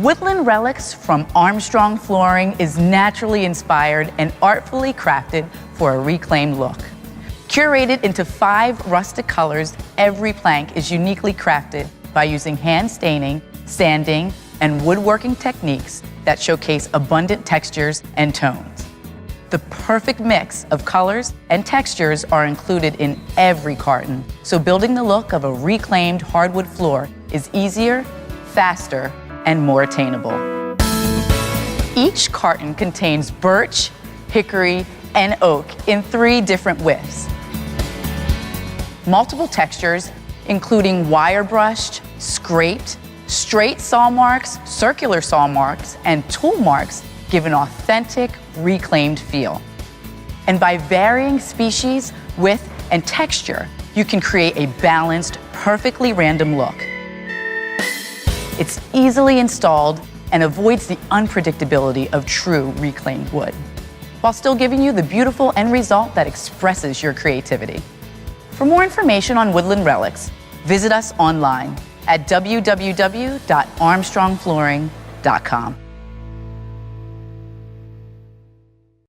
Woodland Relics from Armstrong Flooring is naturally inspired and artfully crafted for a reclaimed look. Curated into 5 rustic colors, every plank is uniquely crafted by using hand staining, sanding, and woodworking techniques that showcase abundant textures and tones. The perfect mix of colors and textures are included in every carton, so building the look of a reclaimed hardwood floor is easier, faster, and more attainable. Each carton contains birch, hickory, and oak in 3 different widths. Multiple textures, including wirebrushed, scraped, straight saw marks, circular saw marks, and tool marks, give an authentic, reclaimed feel. And by varying species, width, and texture, you can create a balanced, perfectly random look. It's easily installed and avoids the unpredictability of true reclaimed wood, while still giving you the beautiful end result that expresses your creativity. For more information on Woodland Relics, visit us online at www.armstrongflooring.com.